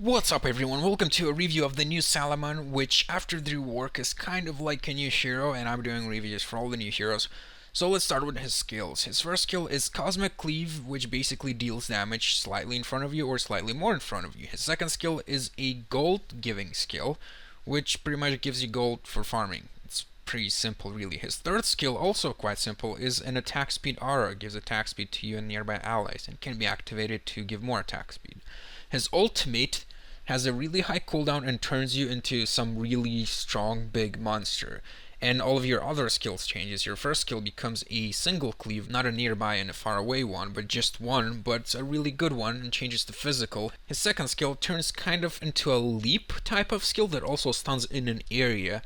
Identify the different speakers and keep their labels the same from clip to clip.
Speaker 1: What's up everyone, welcome to a review of the new Salomon, which after the rework is kind of like a new hero, and I'm doing reviews for all the new heroes. So let's start with his skills. His first skill is Cosmic Cleave, which basically deals damage slightly in front of you or slightly more in front of you. His second skill is a gold giving skill, which pretty much gives you gold for farming. It's pretty simple really. His third skill, also quite simple, is an attack speed aura. Gives attack speed to you and nearby allies and can be activated to give more attack speed. His ultimate has a really high cooldown and turns you into some really strong big monster. And all of your other skills changes. Your first skill becomes a single cleave, not a nearby and a far away one, but just one, but a really good one, and changes to physical. His second skill turns kind of into a leap type of skill that also stuns in an area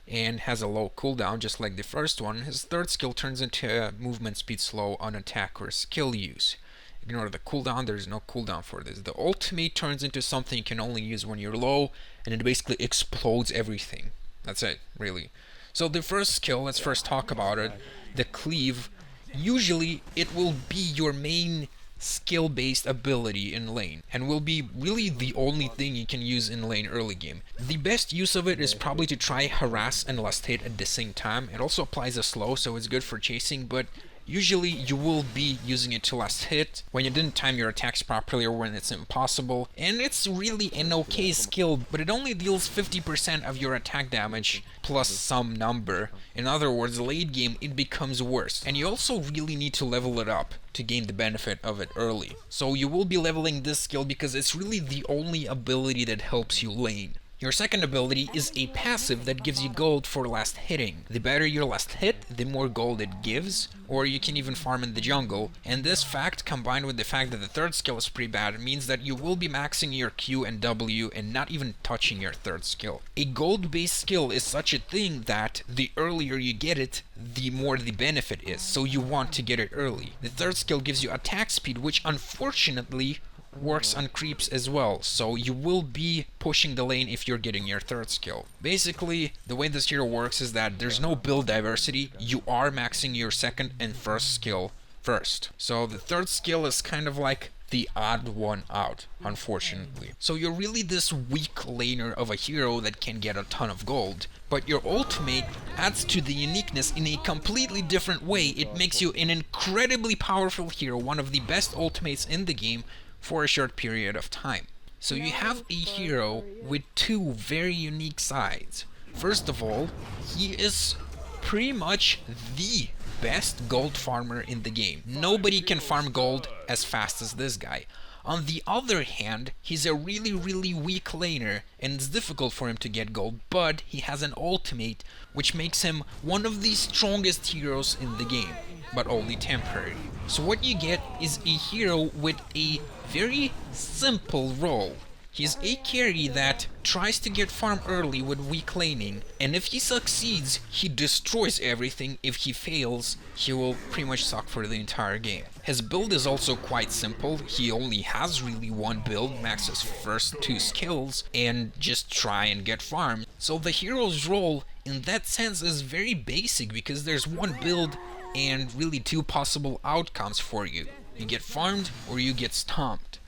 Speaker 1: and has a low cooldown just like the first one. His third skill turns into a movement speed slow on attack or skill use. Ignore the cooldown, there's no cooldown for this. The ultimate turns into something you can only use when you're low, and it basically explodes everything. That's it, really. So the first skill, let's first talk about it. The cleave, usually it will be your main skill-based ability in lane, and will be really the only thing you can use in lane early game. The best use of it is probably to try harass and last hit at the same time. It also applies a slow, so it's good for chasing, but usually you will be using it to last hit when you didn't time your attacks properly or when it's impossible, and it's really an okay skill, but it only deals 50% of your attack damage plus some number. In other words, late game it becomes worse, and you also really need to level it up to gain the benefit of it early. So you will be leveling this skill because it's really the only ability that helps you lane. Your second ability is a passive that gives you gold for last hitting. The better your last hit, the more gold it gives, or you can even farm in the jungle. And this fact, combined with the fact that the third skill is pretty bad, means that you will be maxing your Q and W and not even touching your third skill. A gold-based skill is such a thing that the earlier you get it, the more the benefit is, so you want to get it early. The third skill gives you attack speed, which unfortunately works on creeps as well, so you will be pushing the lane if you're getting your third skill. Basically, the way this hero works is that there's no build diversity. You are maxing your second and first skill first. So the third skill is kind of like the odd one out, unfortunately. So you're really this weak laner of a hero that can get a ton of gold, but your ultimate adds to the uniqueness in a completely different way. It makes you an incredibly powerful hero, one of the best ultimates in the game, for a short period of time. So you have a hero with two very unique sides. First of all, he is pretty much the best gold farmer in the game. Nobody can farm gold as fast as this guy. On the other hand, he's a really weak laner, and it's difficult for him to get gold, but he has an ultimate which makes him one of the strongest heroes in the game, but only temporary. So what you get is a hero with a very simple role. He's a carry that tries to get farm early with weak laning, and if he succeeds, he destroys everything. If he fails, he will pretty much suck for the entire game. His build is also quite simple. He only has really one build, max his first two skills, and just try and get farm. So the hero's role in that sense is very basic because there's one build and really two possible outcomes for you. You get farmed or you get stomped.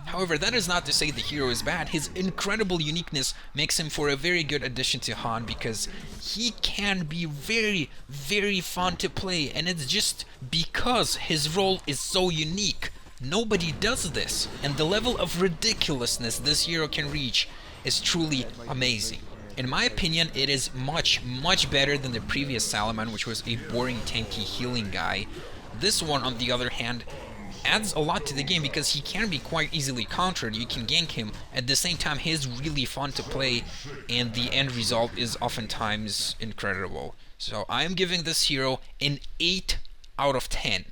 Speaker 1: However, that is not to say the hero is bad. His incredible uniqueness makes him for a very good addition to HoN because he can be very fun to play, and it's just because his role is so unique. Nobody does this, and the level of ridiculousness this hero can reach is truly amazing. In my opinion, it is much better than the previous Salomon, which was a boring tanky healing guy. This one, on the other hand, adds a lot to the game because he can be quite easily countered. You can gank him. At the same time, he is really fun to play, and the end result is oftentimes incredible. So I am giving this hero an 8 out of 10.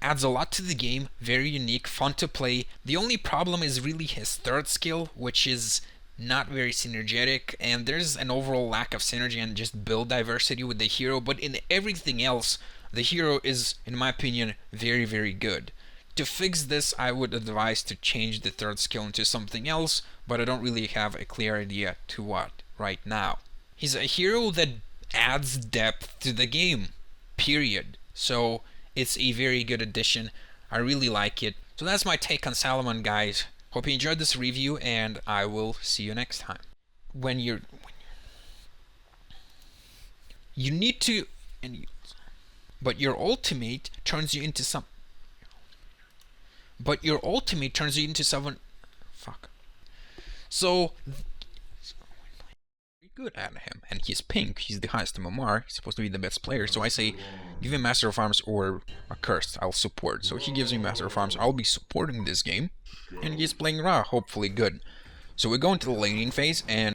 Speaker 1: Adds a lot to the game, very unique, fun to play. The only problem is really his third skill, which is not very synergetic, and there's an overall lack of synergy and just build diversity with the hero, but in everything else, the hero is, in my opinion, very good. To fix this, I would advise to change the third skill into something else, but I don't really have a clear idea to what right now. He's a hero that adds depth to the game, period. So it's a very good addition. I really like it. So that's my take on Salomon, guys. Hope you enjoyed this review, and I will see you next time. You need to, but your ultimate turns you into some. But your ultimate turns you into someone. Fuck. So good at him, and he's pink. He's the highest MMR. He's supposed to be the best player. So I say, give him Master of Arms or a Curse. I'll support. So he gives me Master of Arms. I'll be supporting this game, and he's playing Ra, hopefully good. So we go into the laning phase, and